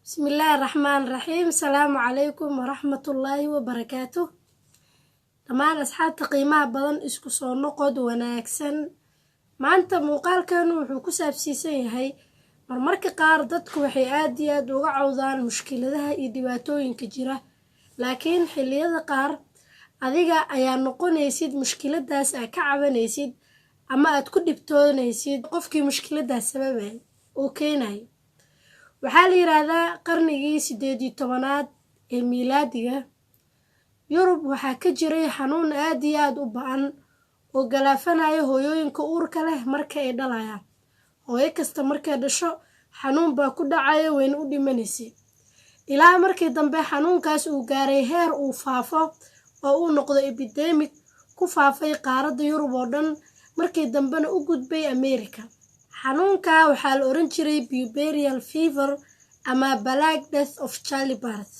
بسم الله الرحمن الرحيم. السلام عليكم ورحمة الله وبركاته. دمان أصحاب قيمة بدن isku soo noqod wanaagsan. Maanta muuqaalkan wuxuu ku saabsiisan yahay marmarka qaar dadku waxay aad iyo aad uga cawdaan mushkiladaha iyo dhibaatooyinka jira, laakiin xilliyada qaar adiga ayaa noqonaysid mushkiladaas aad ka cabanaysid ama aad ku dhibtoonaysid qofkii mushkiladaas sababay oo keenay. waxaa la yiraahdaa qarnigii 18aad ee miilaadiga Yurub waxaa ka jiray xanuun aad iyo aad u ba'an oo galaafanaya hooyooyinka uurka leh marka ay dhalayaan. hooyo kasta markay dhasho xanuun baa ku dhacaya weyn u dhimanaysay, ilaa markii dambe xanuunkaas uu gaaray heer uu faafo oo uu noqdo epidemic ku faafay qaaradda Yurub oo dhan, markii dambena u gudbay America. xanuunka waxaa la oran jiray puerperal fever ama black death of childbirth,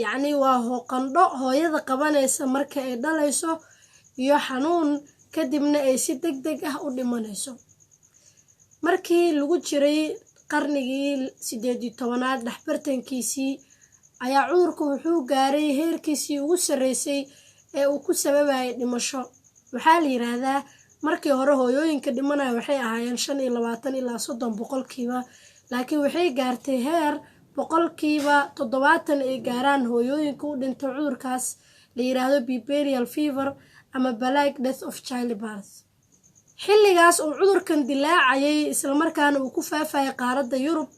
yacni waa qandho hooyada qabanaysa marka ay dhalayso iyo xanuun kadibna ay si degdeg ah u dhimanayso. markii lagu jiray qarnigii 18aad dhaxbartankiisii ayaa cudurku wuxuu gaaray heerkiisii ugu sareysay ee uu ku sababayay dhimasho. waxaa la yiraahdaa markii hore hooyooyinka dhimanaya waxay ahaayeen 25 ilaa 30%, laakiin waxay gaartay heer 70% ay gaaraan hooyooyinka u dhintay cudurkaas la yiraahdo puerperal fever ama black death of childbirth. xilligaas uu cudurkan dilaacayay isla markaana uu ku faafayay qaaradda Yurub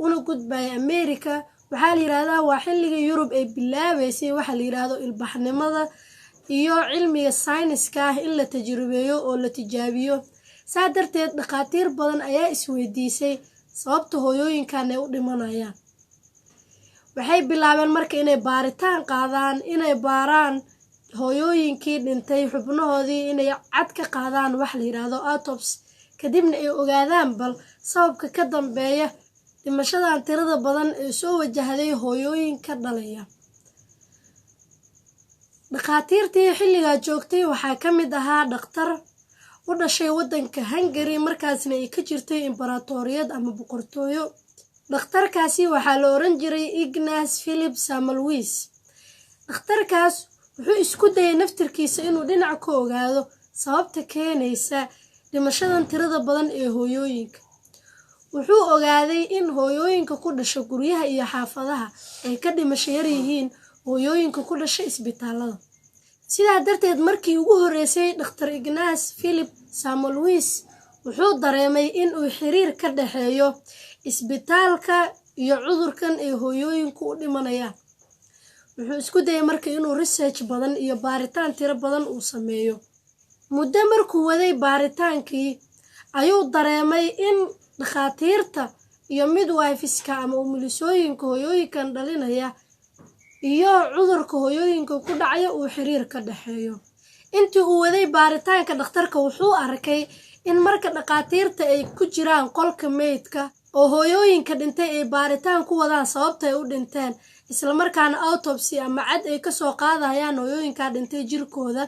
una gudbay America, waxaa la yiraahdaa waa xilliga Yurub ay bilaabaysay waxa la yiraahdo ilbaxnimada iyo cilmiga sayniska in la tajribeeyo oo la tijaabiyo. saa darteed dhaqaatiir badan ayaa isweydiisay sababta hooyooyinkan ay u dhimanayaan. waxay bilaabeen marka inay baaritaan qaadaan, inay baaraan hooyooyinkii dhintay xubnahoodii, inay cad ka qaadaan wax la yiraahdo autopsy, kadibna ay ogaadaan bal sababka ka dambeeya dhimashadan tirada badan ee soo wajahday hooyooyinka dhalaya. dhaqaatiirtii xilligaa joogtay waxaa ka mid ahaa dhakhtar u dhashay waddanka Hungary, markaasna ay ka jirtay imbaraatoriyad ama boqortooyo. dhakhtarkaasi waxaa la oran jiray Ignaz Philipp Semmelweis. dhakhtarkaas wuxuu isku dayay naftirkiisa inuu dhinac ka ogaado sababta keenaysa dhimashadan tirada badan ee hooyooyinka. wuxuu ogaaday in hooyooyinka ku dhasha guryaha iyo xaafadaha ay ka dhimasho yar yihiin hooyooyinka ku dhasha isbitaalada. sidaa darteed markii ugu horeysay dhakhtar Ignaz Philipp Semmelweis wuxuu dareemay in uu xiriir ka dhaxeeyo isbitaalka iyo cudurkan ee hooyooyinku u dhimanayaan. wuxuu isku dayay marka inuu research badan iyo baaritaan tiro badan uu sameeyo. muddo markuu waday baaritaankii ayuu dareemay in dhakhaatiirta iyo midwiferska ama umulisooyinka hooyooyinkan dhalinaya iyo cudurka hooyooyinka ku dhacaya uu xiriir ka dhaxeeyo. intii uu waday baaritaanka dhakhtarka wuxuu arkay in marka dhakhaatiirta ay ku jiraan qolka meydka oo hooyooyinka dhintay ay baaritaan ku wadaan sababta ay u dhinteen, isla markaana autopsy ama cad ay ka soo qaadayaan hooyooyinka dhintay jirkooda,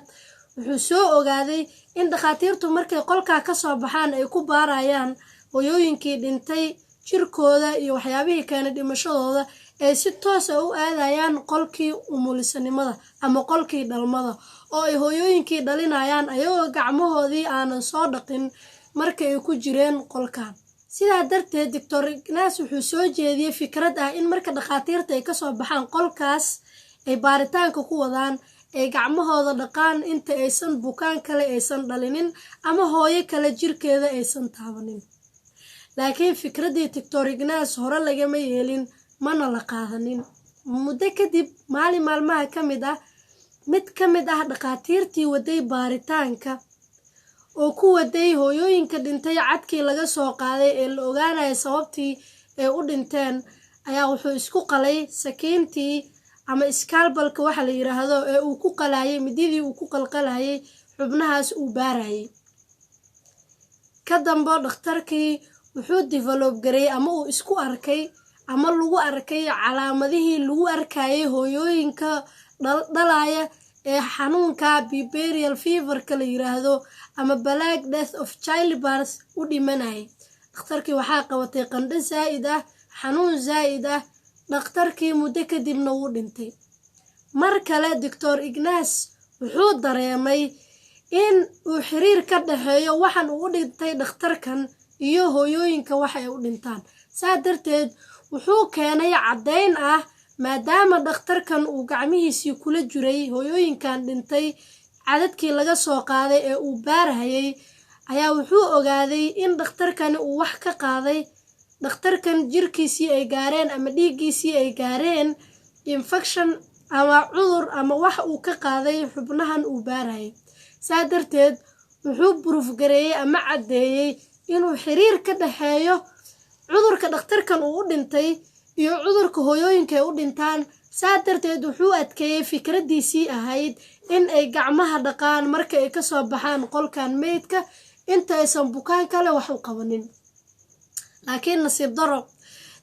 wuxuu soo ogaaday in dhakhaatiirtu markay qolka ka soo baxaan ay ku baarayaan hooyooyinkii dhintay jirkooda iyo waxyaabihii keenay dhimashadooda ay si toos ah u aadayaan qolkii umulisanimada ama qolkii dhalmada oo ay hooyooyinkii dhalinayaan ayagoo gacmahoodii aanan soo dhaqin markii ay ku jireen qolkan. sidaa darteed Dr. Ignaz wuxuu soo jeediyay fikrad ah in marka dhakhaatiirta ay ka soo baxaan qolkaas ay baaritaanka ku wadaan ay gacmahooda dhaqaan inta aysan bukaan kale aysan dhalinin ama hooyo kale jirkeeda aysan taabanin. laakiin fikraddii Dr. Ignaz hore lagama yeelin mana la qaadanin. muddo kadib maalin maalmaha ka mid ah dhakhaatiirtii waday baaritaanka oo ku waday hooyooyinka dhintay cadkii laga soo qaaday ee la ogaanaya sababtii ay u dhinteen ayaa wuxuu isku qalay sakiintii ama scalpelka waxa la yiraahdo ee uu ku qalayay mididii uu ku qalqalayay xubnahaas uu baarayay. ka dambe dhakhtarkii wuxuu develop garay ama uu isku arkay ama lagu arkay calaamadihii lagu arkayay hooyooyinka dhalaya ee xanuunka puerperal fever la yiraahdo ama black death of childbirth u dhimanayay. dhakhtarkii waxaa qabatay qandho zaa'id ah, xanuun zaa'id ah, dhakhtarkii muddo kadibna wuu dhintay. mar kale Dr. Ignace wuxuu dareemay in uu xiriir ka dhaxeeyo waxaan uu dhintay dhakhtarkan iyo hooyooyinka waxa ay u dhintaan. saa darteed wuxuu keenay caddayn ah maadaama dhakhtarkan uu gacmihiisii kula jiray hooyooyinkan dhintay cadadkii laga soo qaaday ee uu baarhayay ayaa wuxuu ogaaday in dhakhtarkan uu wax ka qaaday dhakhtarkan jirkiisii ay gaareen ama dhiiggiisii ay gaareen infection ama cudur ama wax uu ka qaaday xubnahan uu baarhayay. saa darteed wuxuu proof gareeyay ama caddeeyay inuu xiriir ka dhaxeeyo cudurka dhakhtarkan uu u dhintay iyo cudurka hooyooyinka ay u dhintaan. saa darteed wuxuu adkeeyay fikradiisii ahayd in ay gacmaha dhaqaan marka ay ka soo baxaan qolkan meydka inta aysan bukaan kale wax u qabanin. laakiin nasiib daro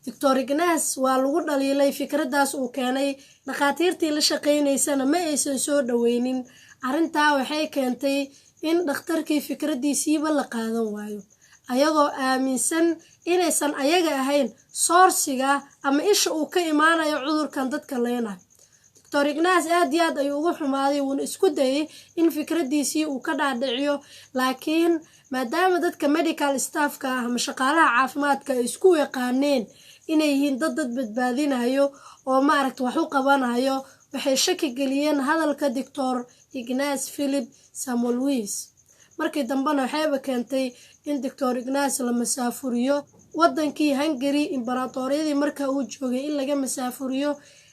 Dr. Ignace waa lagu dhaliilay fikradaas uu keenay. dhakhaatiirtii la shaqaynaysana ma aysan soo dhaweynin. arrintaa waxay keentay in dhakhtarkii fikradiisiiba la qaadan waayo ayagoo aaminsan inaysan ayaga ahayn soorsiga ama isha uu ka imaanayo cudurkan dadka leenahay. Dr. Ignace aad iyo aad ayuu uga xumaaday wuuna isku dayay in fikradiisii uu ka dhaadhiciyo, laakiin maadaama dadka medical staffka ah ama shaqaalaha caafimaadka ay isku yaqaaneen inay yihiin dad badbaadinayo oo maaragta wax u qabanayo, waxay shaki geliyeen hadalka Dr. Ignace Philip Semmelweis. markii dambena waxayba keentay in Dr. Ignace la masaafuriyo wadankii Hungary. imbaraatoriyadii marka uu joogay in laga masaafuriyo.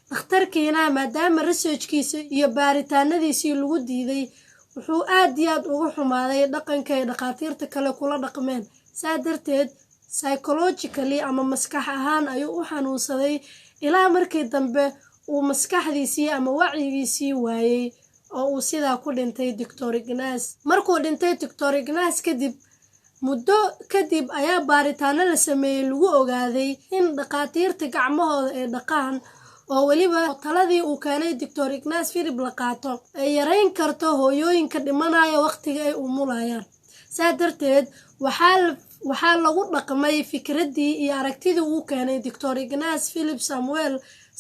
dhakhtarkiina maadaama researchkiisa iyo baaritaanadiisii lagu diiday wuxuu aad iyo aad uga xumaaday dhaqanka ay dhakhaatiirta kale kula dhaqmeen. saa darteed psychologically ama maskax ahaan ayuu u xanuunsaday ilaa markii dambe uu maskaxdiisii ama wacyigiisii waayay oo uu sidaa ku dhintay Dr. Ignace. markuu dhintay Dr. Ignace kadib muddo kadib ayaa baaritaano la sameeyay lagu ogaaday in dhakhaatiirta gacmahooda ay dhaqaan oo weliba taladii uu keenay Dr. Ignace Philip la qaato ay yareyn karto hooyooyinka dhimanaya waqtiga ay umulayaan. saa darteed waxaa lagu dhaqmay fikradii iyo aragtidii uu keenay Dr. Ignace Philip Samuel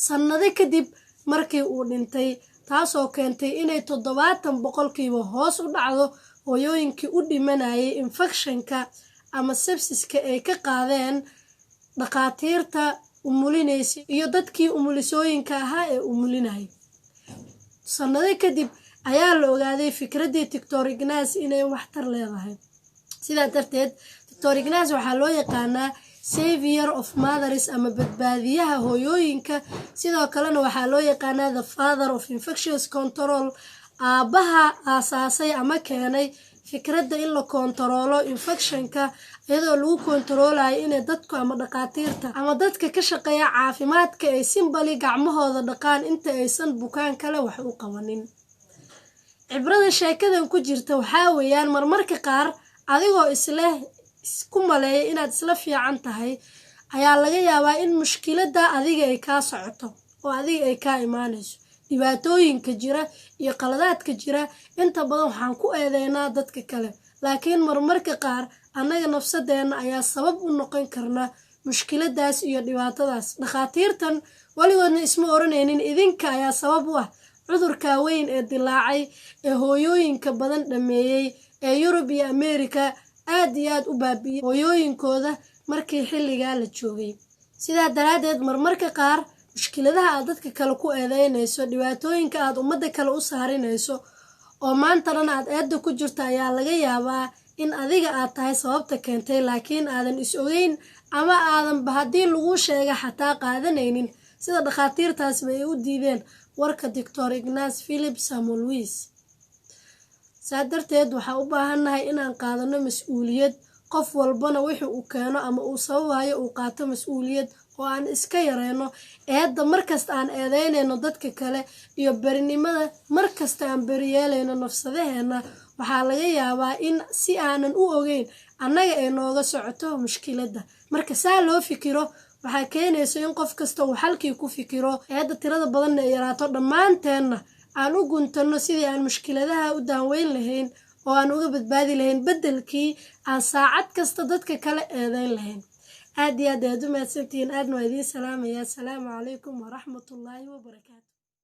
sanado kadib markii uu dhintay, taasoo keentay inay 70% hoos u dhacdo hooyooyinkii u dhimanayay infectionka ama sepsiska ay ka qaadeen dhakhaatiirta umulinaysa iyo dadkii umulisooyinka ahaa ee umulinayay. sanado kadib ayaa la ogaaday fikradii Dr. Ignace inay waxtar leedahay. sidaa darteed Dr. Ignace waxaa loo yaqaanaa savior of mothers ama badbaadiyaha hooyooyinka. sidoo kalena waxaa loo yaqaanaa the father of infectious control, aabaha aasaasay ama keenay fikradda in la kontaroolo infectionka iyadoo lagu kontaroolayo inay dadku ama dhakhaatiirta ama dadka ka shaqeeya caafimaadka ay simbali gacmahooda dhaqaan inta aysan bukaan kale wax u qabanin. cibrada sheekadan ku jirta waxaa weeyaan marmarka qaar adigoo isku maleeya inaad isla fiican tahay ayaa laga yaabaa in mushkiladda adiga ay kaa socoto oo adiga ay kaa imaanayso. dhibaatooyinka jira iyo qaladaadka jira inta badan waxaan ku eedeynaa dadka kale, laakiin marmarka qaar annaga nafsadeena ayaa sabab u noqon karna mushkiladaas iyo dhibaatadaas. dhakhaatiirtan weligoodna isma oranaynin idinka ayaa sabab u ah cudurka weyn ee dilaacay ee hooyooyinka badan dhameeyay ee Yurub iyo Ameerika aad iyo aad u baabi'iyay hooyooyinkooda markii xilligaa la joogay. sidaa daraadeed marmarka qaar mushkiladaha aad dadka kale ku eedeynayso, dhibaatooyinka aad ummadda kale u saarinayso oo maantana aad eedda ku jirto ayaa laga yaabaa in adiga aad tahay sababta keentay, laakiin aadan is ogeyn ama aadanba haddii lagu sheega xataa qaadanaynin sida dhakhaatiirtaasba ay u diideen warka Dr. Ignace Philip Semmelweis. saa darteed waxaa u baahannahay inaan qaadano mas-uuliyad. qof walbana wixii uu keeno ama uu sababayo uu qaato mas-uuliyad oo aan iska yareyno eedda markasta aan eedeynayno dadka kale iyo berinimada markasta aan beriyeelayno nafsadeheena. waxaa laga yaabaa in si aanan u ogeyn annaga ay nooga socoto mushkiladda. marka saa loo fikiro waxaa keenaysa in qof kasta uu xalkii ku fikiro, eedda tirada badanna ay yaraato, dhammaanteenna aan u guntano sidii aan mushkiladaha u daaweyn lahayn oo aan uga badbaadi lahayn beddelkii aan saacad kasta dadka kale eedeyn lahayn. aad iyo aad aad u mahadsantihiin aadna waa idiin salaamaya. Asalaamu calaykum waraxmatullaahi wabarakaatu.